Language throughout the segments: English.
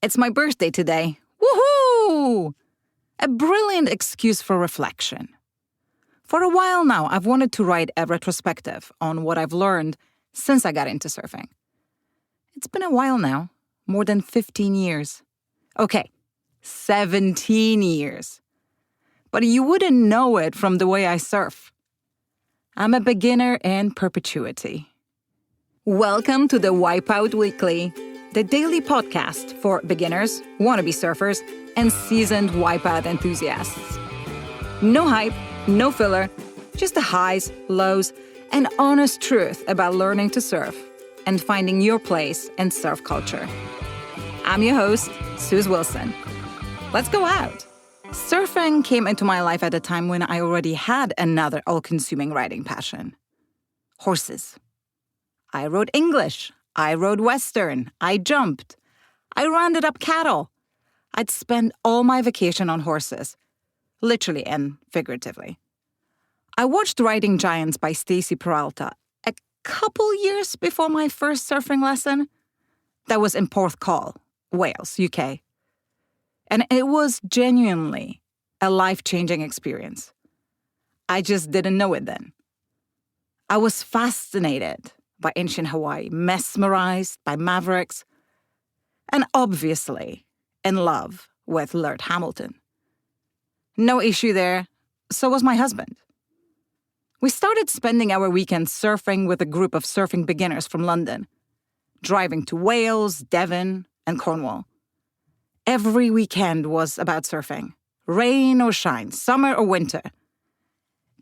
It's my birthday today. Woohoo! A brilliant excuse for reflection. For a while now, I've wanted to write a retrospective on what I've learned since I got into surfing. It's been a while now, more than 15 years. Okay, 17 years. But you wouldn't know it from the way I surf. I'm a beginner in perpetuity. Welcome to the Wipeout Weekly, the daily podcast for beginners, wannabe surfers, and seasoned wipeout enthusiasts. No hype, no filler, just the highs, lows, and honest truth about learning to surf and finding your place in surf culture. I'm your host, Suze Wilson. Let's go out. Surfing came into my life at a time when I already had another all-consuming riding passion. Horses. I rode English. I rode Western. I jumped. I rounded up cattle. I'd spend all my vacation on horses, literally and figuratively. I watched Riding Giants by Stacy Peralta a couple years before my first surfing lesson. That was in Porthcawl, Wales, UK. And it was genuinely a life-changing experience. I just didn't know it then. I was fascinated by ancient Hawaii, mesmerized by mavericks, and obviously in love with Laird Hamilton. No issue there, so was my husband. We started spending our weekends surfing with a group of surfing beginners from London, driving to Wales, Devon, and Cornwall. Every weekend was about surfing, rain or shine, summer or winter.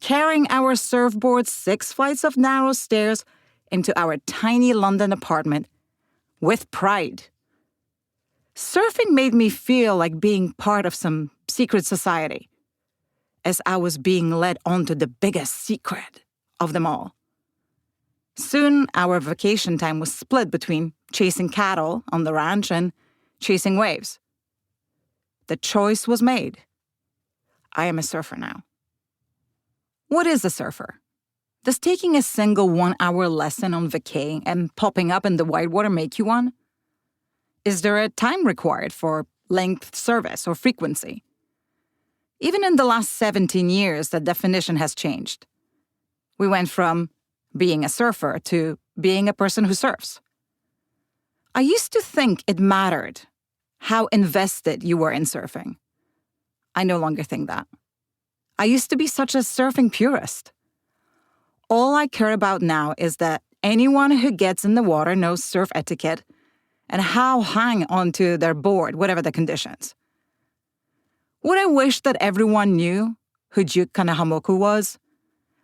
Carrying our surfboards 6 flights of narrow stairs into our tiny London apartment with pride. Surfing made me feel like being part of some secret society, as I was being led onto the biggest secret of them all. Soon, our vacation time was split between chasing cattle on the ranch and chasing waves. The choice was made. I am a surfer now. What is a surfer? Does taking a single 1-hour lesson on vacay and popping up in the whitewater make you one? Is there a time required for length, service, or frequency? Even in the last 17 years, the definition has changed. We went from being a surfer to being a person who surfs. I used to think it mattered how invested you were in surfing. I no longer think that. I used to be such a surfing purist. All I care about now is that anyone who gets in the water knows surf etiquette and how hang onto their board, whatever the conditions. Would I wish that everyone knew who Juke Kanahamoku was?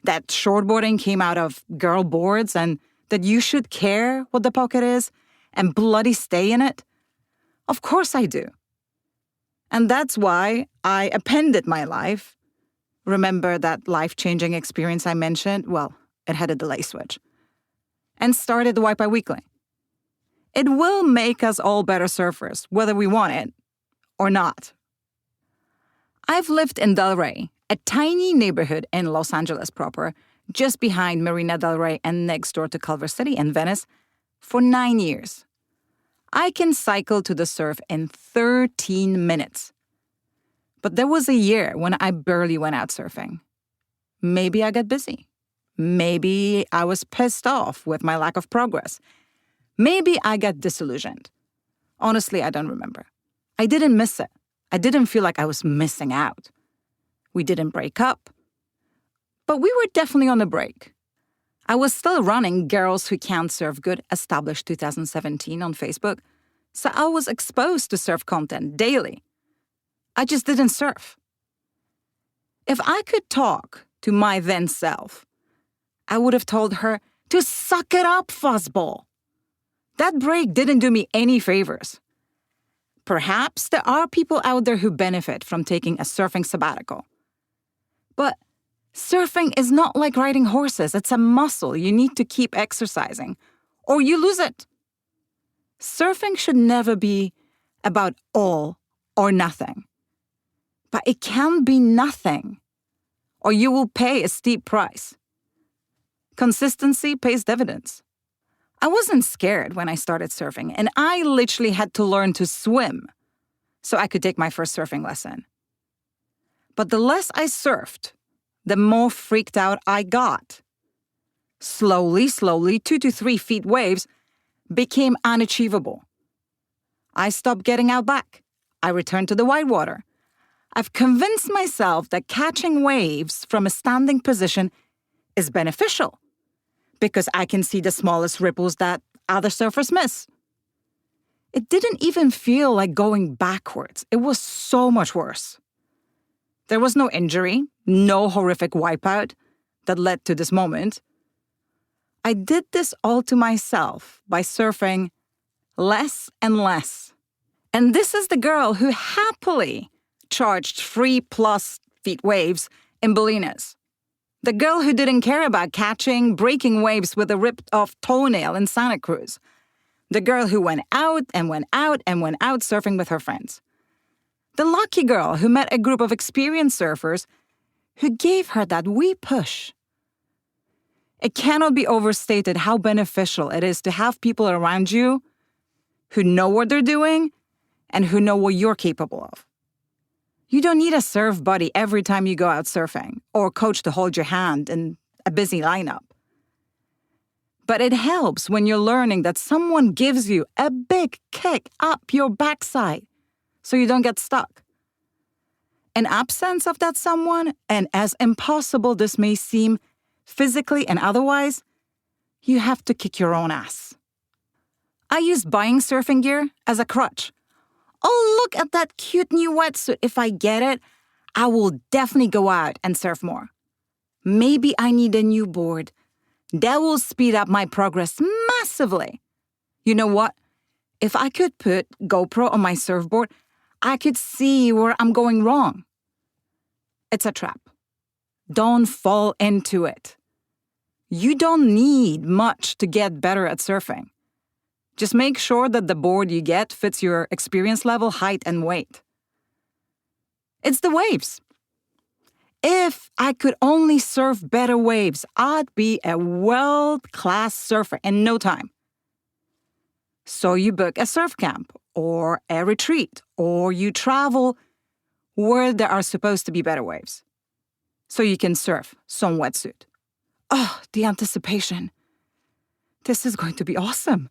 That shortboarding came out of girl boards and that you should care what the pocket is and bloody stay in it? Of course I do. And that's why I appended my life. Remember that life-changing experience I mentioned? Well, it had a delay switch. And started the Wipeout Weekly. It will make us all better surfers, whether we want it or not. I've lived in Del Rey, a tiny neighborhood in Los Angeles proper, just behind Marina Del Rey and next door to Culver City in Venice, for 9 years. I can cycle to the surf in 13 minutes. But there was a year when I barely went out surfing. Maybe I got busy. Maybe I was pissed off with my lack of progress. Maybe I got disillusioned. Honestly, I don't remember. I didn't miss it. I didn't feel like I was missing out. We didn't break up. But we were definitely on a break. I was still running Girls Who Can't Surf Good, established 2017 on Facebook, so I was exposed to surf content daily. I just didn't surf. If I could talk to my then self, I would have told her to suck it up, fuzzball. That break didn't do me any favors. Perhaps there are people out there who benefit from taking a surfing sabbatical. But surfing is not like riding horses. It's a muscle you need to keep exercising, or you lose it. Surfing should never be about all or nothing. But it can be nothing, or you will pay a steep price. Consistency pays dividends. I wasn't scared when I started surfing, and I literally had to learn to swim so I could take my first surfing lesson. But the less I surfed, the more freaked out I got. Slowly, 2 to 3 feet waves became unachievable. I stopped getting out back. I returned to the whitewater. I've convinced myself that catching waves from a standing position is beneficial because I can see the smallest ripples that other surfers miss. It didn't even feel like going backwards. It was so much worse. There was no injury, no horrific wipeout that led to this moment. I did this all to myself by surfing less and less. And this is the girl who happily charged 3+ feet waves in Bolinas. The girl who didn't care about catching, breaking waves with a ripped-off toenail in Santa Cruz. The girl who went out and went out and went out surfing with her friends. The lucky girl who met a group of experienced surfers who gave her that wee push. It cannot be overstated how beneficial it is to have people around you who know what they're doing and who know what you're capable of. You don't need a surf buddy every time you go out surfing or a coach to hold your hand in a busy lineup. But it helps when you're learning that someone gives you a big kick up your backside so you don't get stuck. In absence of that someone, and as impossible this may seem physically and otherwise, you have to kick your own ass. I use buying surfing gear as a crutch. Oh, look at that cute new wetsuit. If I get it, I will definitely go out and surf more. Maybe I need a new board. That will speed up my progress massively. You know what? If I could put GoPro on my surfboard, I could see where I'm going wrong. It's a trap. Don't fall into it. You don't need much to get better at surfing. Just make sure that the board you get fits your experience level, height, and weight. It's the waves. If I could only surf better waves, I'd be a world-class surfer in no time. So you book a surf camp or a retreat, or you travel where there are supposed to be better waves, so you can surf some wetsuit. Oh, the anticipation. This is going to be awesome.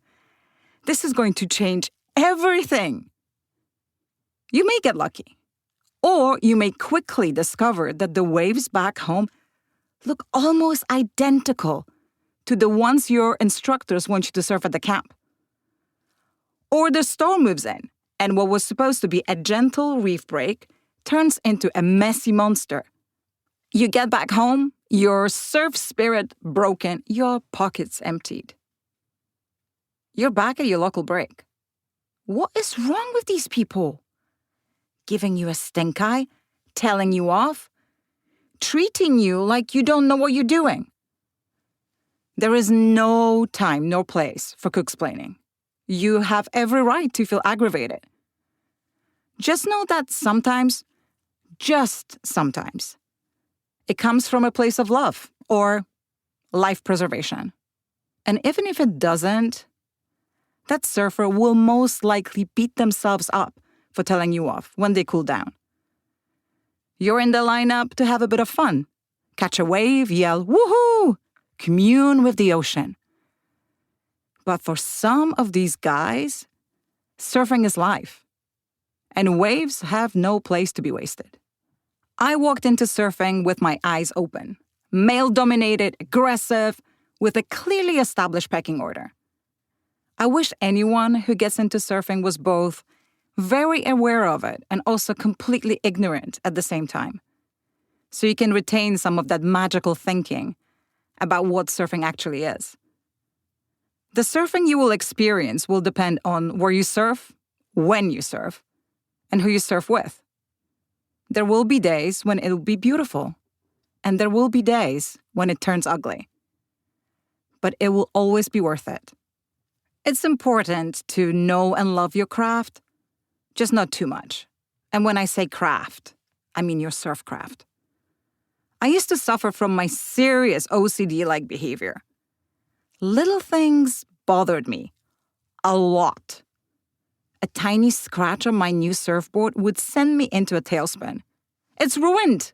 This is going to change everything. You may get lucky, or you may quickly discover that the waves back home look almost identical to the ones your instructors want you to surf at the camp. Or the storm moves in, and what was supposed to be a gentle reef break turns into a messy monster. You get back home, your surf spirit broken, your pockets emptied. You're back at your local break. What is wrong with these people? Giving you a stink eye, telling you off, treating you like you don't know what you're doing. There is no time nor place for cooksplaining. You have every right to feel aggravated. Just know that sometimes, just sometimes, it comes from a place of love or life preservation. And even if it doesn't, that surfer will most likely beat themselves up for telling you off when they cool down. You're in the lineup to have a bit of fun. Catch a wave, yell, woohoo, commune with the ocean. But for some of these guys, surfing is life, and waves have no place to be wasted. I walked into surfing with my eyes open, male-dominated, aggressive, with a clearly established pecking order. I wish anyone who gets into surfing was both very aware of it and also completely ignorant at the same time, so you can retain some of that magical thinking about what surfing actually is. The surfing you will experience will depend on where you surf, when you surf, and who you surf with. There will be days when it will be beautiful, and there will be days when it turns ugly. But it will always be worth it. It's important to know and love your craft, just not too much. And when I say craft, I mean your surf craft. I used to suffer from my serious OCD-like behavior. Little things bothered me a lot. A tiny scratch on my new surfboard would send me into a tailspin. It's ruined.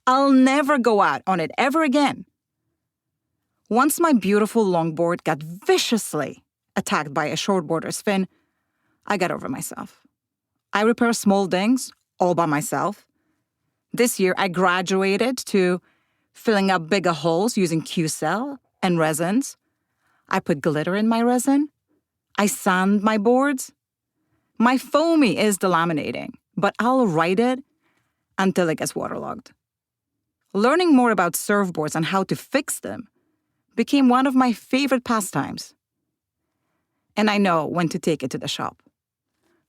I'll never go out on it ever again. Once my beautiful longboard got viciously attacked by a shortboarder's fin, I got over myself. I repair small dings all by myself. This year, I graduated to filling up bigger holes using Q-cell and resins. I put glitter in my resin. I sand my boards. My foamy is delaminating, but I'll ride it until it gets waterlogged. Learning more about surfboards and how to fix them became one of my favorite pastimes. And I know when to take it to the shop.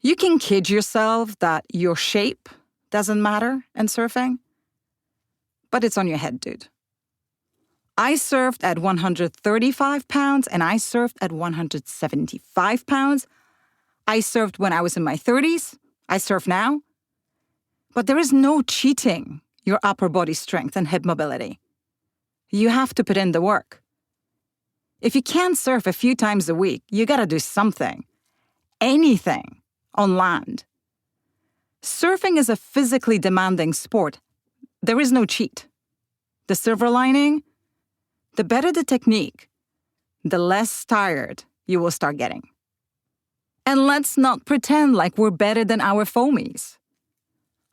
You can kid yourself that your shape doesn't matter in surfing, but it's on your head, dude. I surfed at 135 pounds and I surfed at 175 pounds. I surfed when I was in my 30s. I surf now. But there is no cheating your upper body strength and hip mobility. You have to put in the work. If you can't surf a few times a week, you gotta do something, anything, on land. Surfing is a physically demanding sport. There is no cheat. The silver lining, the better the technique, the less tired you will start getting. And let's not pretend like we're better than our foamies.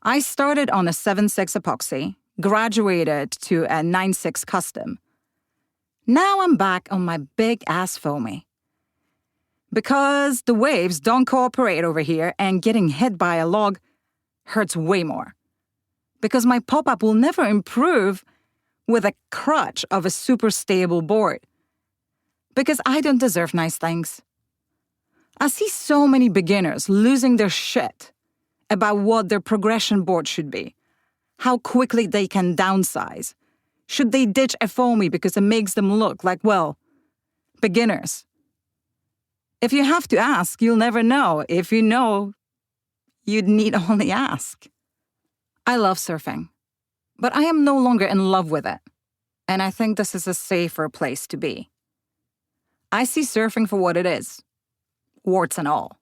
I started on a 7.6 epoxy, graduated to a 9.6 custom. Now I'm back on my big-ass foamy. Because the waves don't cooperate over here and getting hit by a log hurts way more. Because my pop-up will never improve with a crutch of a super stable board. Because I don't deserve nice things. I see so many beginners losing their shit about what their progression board should be, how quickly they can downsize. Should they ditch a foamy because it makes them look like, well, beginners? If you have to ask, you'll never know. If you know, you'd need only ask. I love surfing, but I am no longer in love with it, and I think this is a safer place to be. I see surfing for what it is, warts and all.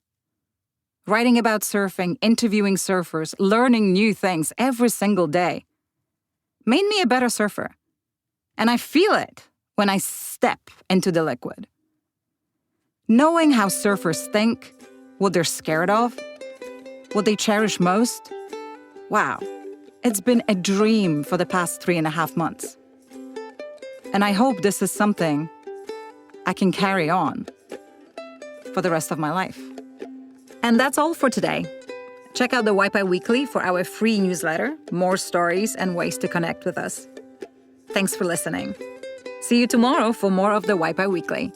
Writing about surfing, interviewing surfers, learning new things every single day made me a better surfer. And I feel it when I step into the liquid. Knowing how surfers think, what they're scared of, what they cherish most, wow, it's been a dream for the past 3.5 months. And I hope this is something I can carry on for the rest of my life. And that's all for today. Check out the Wipe Weekly for our free newsletter, more stories and ways to connect with us. Thanks for listening. See you tomorrow for more of the Wipe Weekly.